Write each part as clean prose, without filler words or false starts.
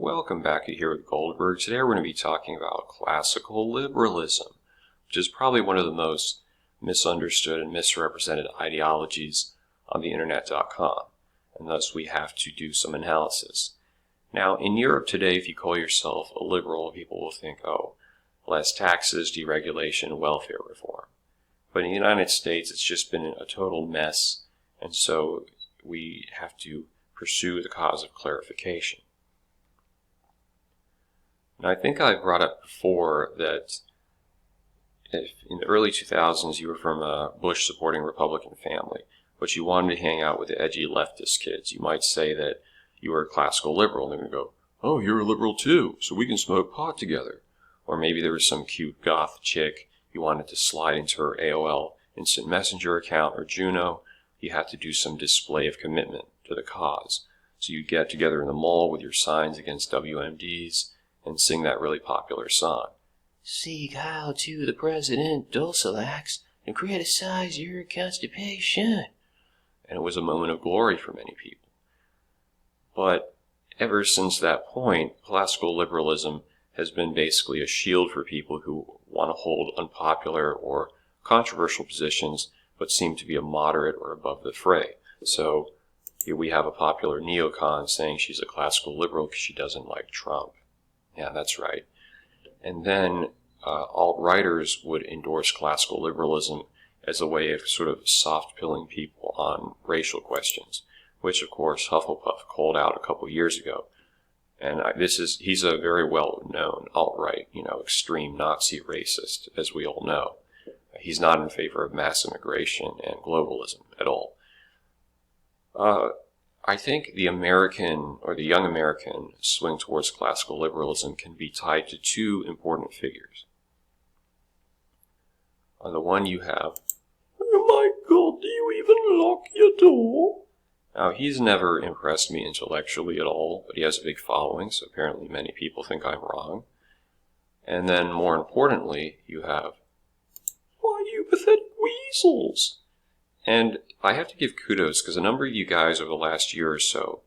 welcome back here with Goldberg. Today we're going to be talking about classical liberalism, which is probably one of the most misunderstood and misrepresented ideologies on the internet.com, and thus we have to do some analysis. Now, in Europe today, if you call yourself a liberal, people will think, oh, less taxes, deregulation, welfare reform. But in the United States, it's just been a total mess, and so we have to pursue the cause of clarification. Now, I think I brought up before that if in the early 2000s you were from a Bush-supporting Republican family, but you wanted to hang out with the edgy leftist kids, you might say that you were a classical liberal, and they're going to go, oh, you're a liberal too, so we can smoke pot together. Or maybe there was some cute goth chick you wanted to slide into her AOL Instant Messenger account or Juno. You had to do some display of commitment to the cause. So you'd get together in the mall with your signs against WMDs and sing that really popular song. Seek out to the president, Dulcilax, and criticize your constipation. And it was a moment of glory for many people. But ever since that point, classical liberalism has been basically a shield for people who want to hold unpopular or controversial positions, but seem to be a moderate or above the fray. So here we have a popular neocon saying she's a classical liberal because she doesn't like Trump. Yeah, that's right. And then alt-righters would endorse classical liberalism as a way of sort of soft-pilling people on racial questions, which, of course, Hufflepuff called out a couple years ago. And he's a very well-known alt-right, extreme Nazi racist, as we all know. He's not in favor of mass immigration and globalism at all. I think the American, or the young American, swing towards classical liberalism can be tied to two important figures. On the one you have, oh my God, do you even lock your door? Now, he's never impressed me intellectually at all, but he has a big following, so apparently many people think I'm wrong. And then, more importantly, you have, why, you pathetic weasels! And I have to give kudos, because a number of you guys over the last year or so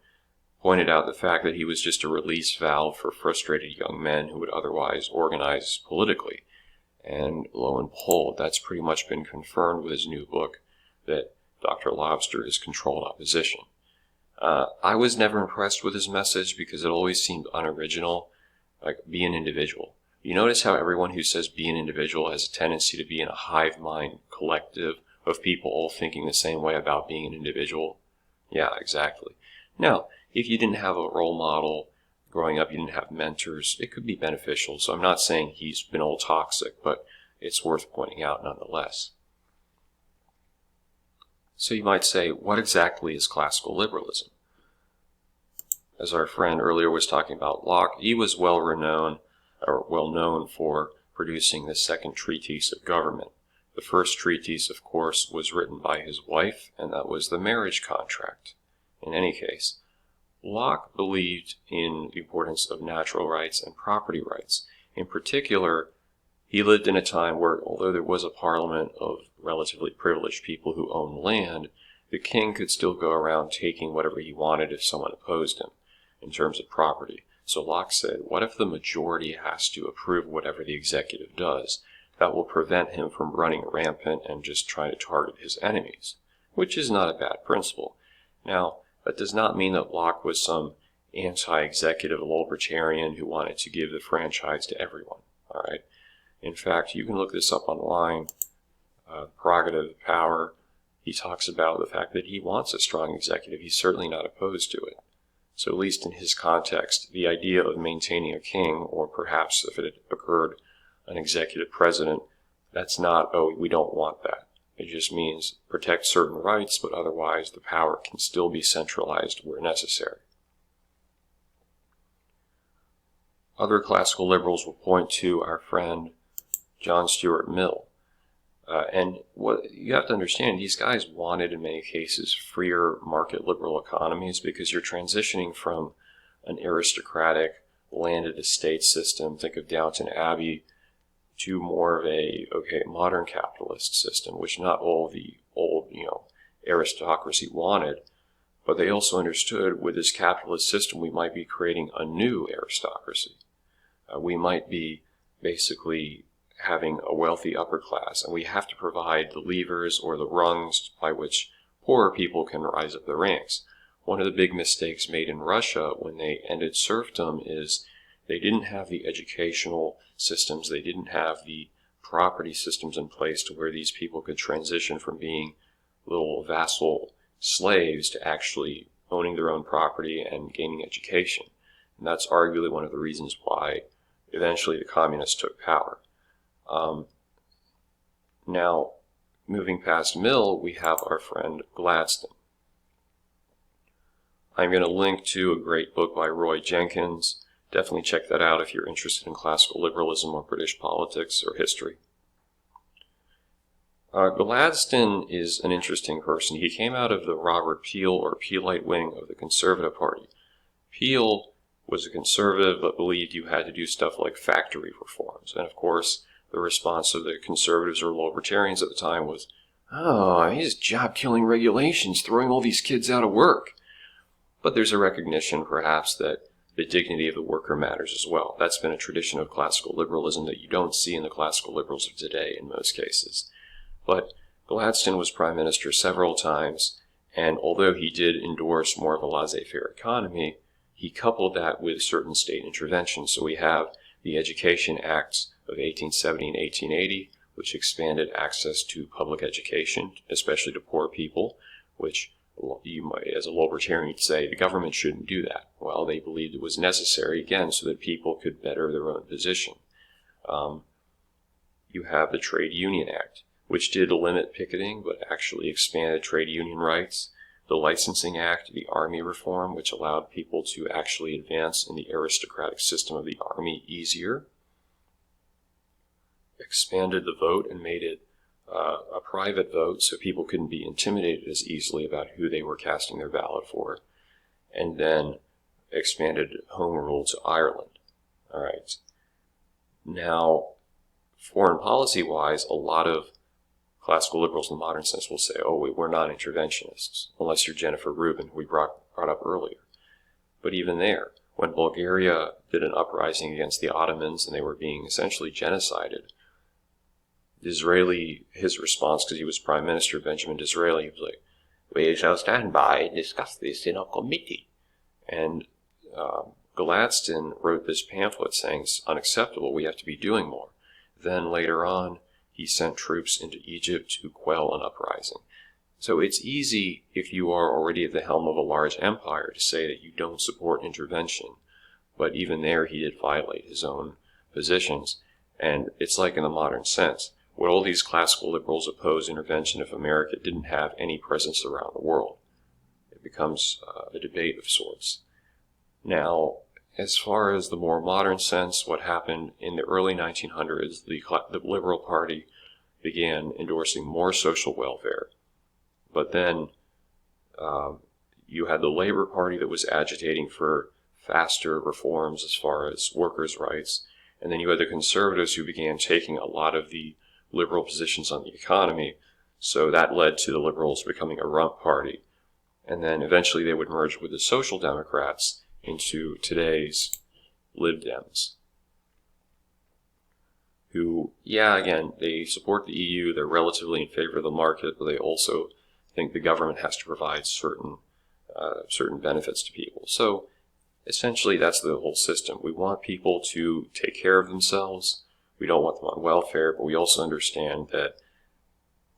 pointed out the fact that he was just a release valve for frustrated young men who would otherwise organize politically. And lo and behold, that's pretty much been confirmed with his new book, that Dr. Lobster is controlled opposition. I was never impressed with his message because it always seemed unoriginal, like be an individual. You notice how everyone who says be an individual has a tendency to be in a hive mind collective of people all thinking the same way about being an individual? Yeah, exactly. Now, if you didn't have a role model growing up, you didn't have mentors, it could be beneficial. So I'm not saying he's been all toxic, but it's worth pointing out nonetheless. So you might say, what exactly is classical liberalism? As our friend earlier was talking about Locke, he was well known for producing the second treatise of government. The first treatise, of course, was written by his wife, and that was the marriage contract. In any case, Locke believed in the importance of natural rights and property rights. In particular, he lived in a time where, although there was a parliament of relatively privileged people who owned land, the king could still go around taking whatever he wanted if someone opposed him in terms of property. So Locke said, what if the majority has to approve whatever the executive does? That will prevent him from running rampant and just trying to target his enemies, which is not a bad principle. Now, that does not mean that Locke was some anti-executive libertarian who wanted to give the franchise to everyone, all right? In fact, you can look this up online, prerogative power. He talks about the fact that he wants a strong executive. He's certainly not opposed to it. So at least in his context, the idea of maintaining a king, or perhaps if it had occurred, an executive president, that's not, oh, we don't want that. It just means protect certain rights, but otherwise the power can still be centralized where necessary. Other classical liberals will point to our friend John Stuart Mill. And what you have to understand, these guys wanted, in many cases, freer market liberal economies because you're transitioning from an aristocratic landed estate system, think of Downton Abbey, to more of a, modern capitalist system, which not all the old, aristocracy wanted, But they also understood with this capitalist system we might be creating a new aristocracy. We might be basically having a wealthy upper class, and we have to provide the levers or the rungs by which poorer people can rise up the ranks. One of the big mistakes made in Russia when they ended serfdom is they didn't have the educational systems, they didn't have the property systems in place to where these people could transition from being little vassal slaves to actually owning their own property and gaining education. And that's arguably one of the reasons why eventually the communists took power. Now, moving past Mill, we have our friend Gladstone. I'm going to link to a great book by Roy Jenkins. Definitely check that out if you're interested in classical liberalism or British politics or history. Gladstone is an interesting person. He came out of the Robert Peel or Peelite wing of the Conservative Party. Peel was a conservative but believed you had to do stuff like factory reforms. And of course, the response of the conservatives or libertarians at the time was, oh, these job-killing regulations throwing all these kids out of work. But there's a recognition, perhaps, that the dignity of the worker matters as well. That's been a tradition of classical liberalism that you don't see in the classical liberals of today in most cases. But Gladstone was prime minister several times, and although he did endorse more of a laissez-faire economy, he coupled that with certain state intervention. So we have the Education Acts of 1870 and 1880, which expanded access to public education, especially to poor people, which you might, as a libertarian, say the government shouldn't do that. Well, they believed it was necessary, again, so that people could better their own position. You have the Trade Union Act, which did limit picketing, but actually expanded trade union rights. The Licensing Act, the Army Reform, which allowed people to actually advance in the aristocratic system of the Army easier. Expanded the vote and made it a private vote so people couldn't be intimidated as easily about who they were casting their ballot for. And then expanded home rule to Ireland. All right. Now, foreign policy-wise, a lot of classical liberals in the modern sense will say, oh, we're not interventionists, unless you're Jennifer Rubin, who we brought up earlier. But even there, when Bulgaria did an uprising against the Ottomans and they were being essentially genocided, Disraeli, his response, because he was Prime Minister, Benjamin Disraeli, he was like, we shall stand by and discuss this in a committee. And Gladstone wrote this pamphlet saying it's unacceptable, we have to be doing more. Then later on, he sent troops into Egypt to quell an uprising. So it's easy, if you are already at the helm of a large empire, to say that you don't support intervention. But even there, he did violate his own positions. And it's like in the modern sense. Would all these classical liberals oppose intervention if America didn't have any presence around the world? It becomes a debate of sorts. Now, as far as the more modern sense, what happened in the early 1900s, the Liberal Party began endorsing more social welfare. But then you had the Labor Party that was agitating for faster reforms as far as workers' rights. And then you had the conservatives who began taking a lot of the liberal positions on the economy. So that led to the liberals becoming a rump party. And then eventually they would merge with the Social Democrats into today's Lib Dems, who, yeah, again, they support the EU, they're relatively in favor of the market, but they also think the government has to provide certain benefits to people. So essentially that's the whole system. We want people to take care of themselves. We don't want them on welfare, but we also understand that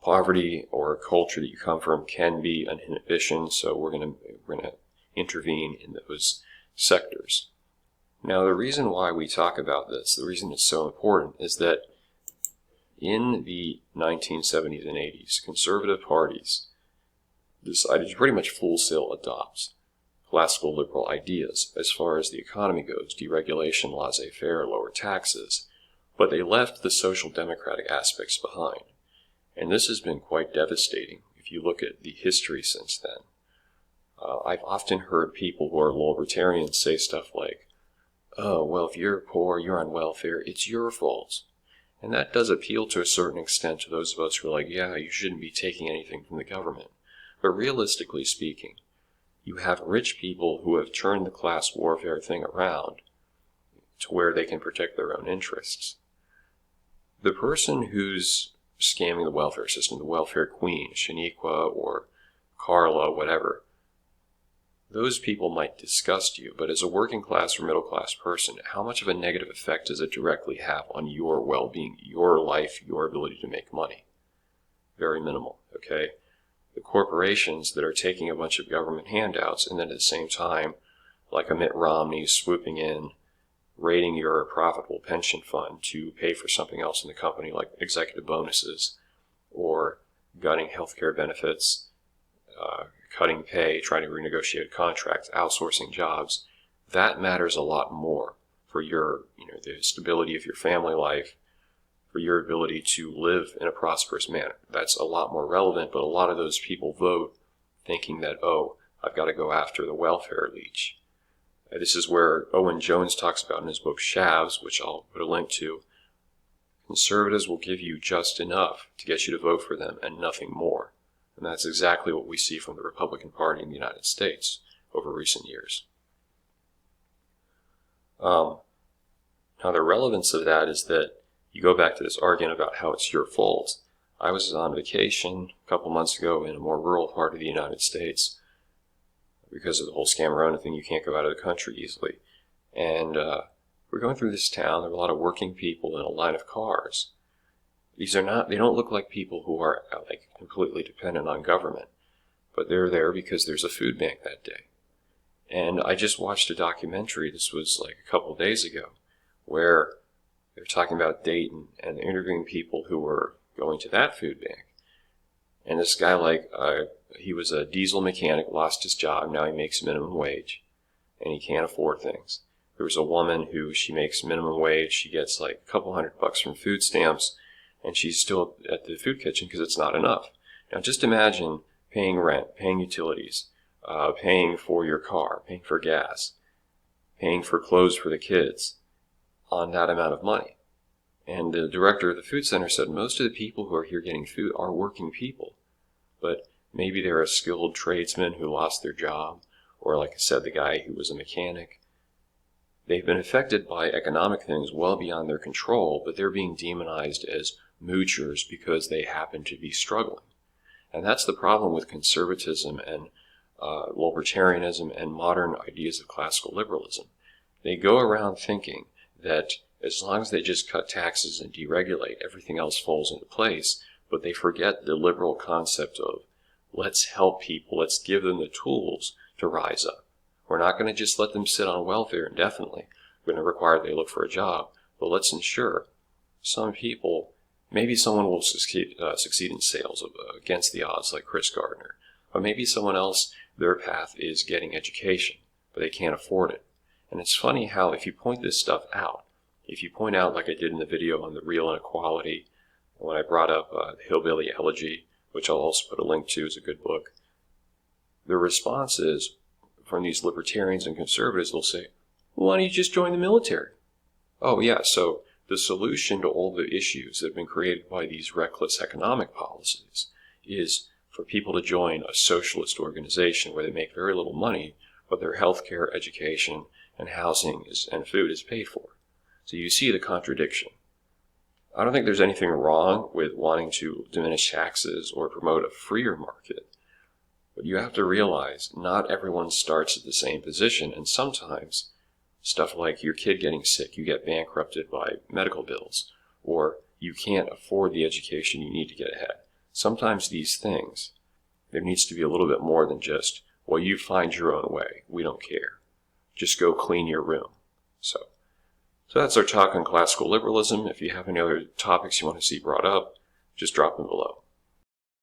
poverty or culture that you come from can be an inhibition, so we're going to intervene in those sectors. Now, the reason why we talk about this, the reason it's so important, is that in the 1970s and 80s, conservative parties decided to pretty much wholesale adopt classical liberal ideas as far as the economy goes, deregulation, laissez-faire, lower taxes, but they left the social democratic aspects behind. And this has been quite devastating if you look at the history since then. I've often heard people who are libertarians say stuff like, oh, well, if you're poor, you're on welfare, it's your fault. And that does appeal to a certain extent to those of us who are like, yeah, you shouldn't be taking anything from the government. But realistically speaking, you have rich people who have turned the class warfare thing around to where they can protect their own interests. The person who's scamming the welfare system, the welfare queen, Shaniqua or Carla, whatever, those people might disgust you, but as a working class or middle class person, how much of a negative effect does it directly have on your well-being, your life, your ability to make money? Very minimal, okay? The corporations that are taking a bunch of government handouts and then at the same time, like a Mitt Romney swooping in, raiding your profitable pension fund to pay for something else in the company like executive bonuses or gutting healthcare benefits, cutting pay, trying to renegotiate contracts, outsourcing jobs, that matters a lot more for your, the stability of your family life, for your ability to live in a prosperous manner. That's a lot more relevant, but a lot of those people vote thinking that, oh, I've got to go after the welfare leech. This is where Owen Jones talks about in his book Shavs, which I'll put a link to. Conservatives will give you just enough to get you to vote for them and nothing more. And that's exactly what we see from the Republican Party in the United States over recent years. Now, the relevance of that is that you go back to this argument about how it's your fault. I was on vacation a couple months ago in a more rural part of the United States. Because of the whole Scamarona thing, you can't go out of the country easily. And we're going through this town. There are a lot of working people in a line of cars. They don't look like people who are like completely dependent on government, but they're there because there's a food bank that day. And I just watched a documentary, this was like a couple of days ago, where they're talking about Dayton and interviewing people who were going to that food bank. And this guy, he was a diesel mechanic, lost his job, now he makes minimum wage, and he can't afford things. There was a woman who, she makes minimum wage, she gets like a couple $100 from food stamps, and she's still at the food kitchen because it's not enough. Now just imagine paying rent, paying utilities, paying for your car, paying for gas, paying for clothes for the kids on that amount of money. And the director of the food center said most of the people who are here getting food are working people. But maybe they're a skilled tradesman who lost their job, or like I said, the guy who was a mechanic. They've been affected by economic things well beyond their control, but they're being demonized as moochers because they happen to be struggling. And that's the problem with conservatism and libertarianism and modern ideas of classical liberalism. They go around thinking that as long as they just cut taxes and deregulate, everything else falls into place, but they forget the liberal concept of let's help people, let's give them the tools to rise up. We're not going to just let them sit on welfare indefinitely. We're going to require they look for a job, but let's ensure some people, maybe someone will succeed in sales against the odds like Chris Gardner, or maybe someone else, their path is getting education, but they can't afford it. And it's funny how if you point this stuff out, if you point out like I did in the video on the real inequality, when I brought up the Hillbilly Elegy, which I'll also put a link to, is a good book, the response is, from these libertarians and conservatives, they'll say, well, why don't you just join the military? Oh yeah, so the solution to all the issues that have been created by these reckless economic policies is for people to join a socialist organization where they make very little money, but their healthcare, education, and housing and food is paid for. So you see the contradiction. I don't think there's anything wrong with wanting to diminish taxes or promote a freer market. But you have to realize not everyone starts at the same position, and sometimes stuff like your kid getting sick, you get bankrupted by medical bills, or you can't afford the education you need to get ahead. Sometimes these things, there needs to be a little bit more than just, well, you find your own way, we don't care. Just go clean your room. So that's our talk on classical liberalism. If you have any other topics you want to see brought up, just drop them below.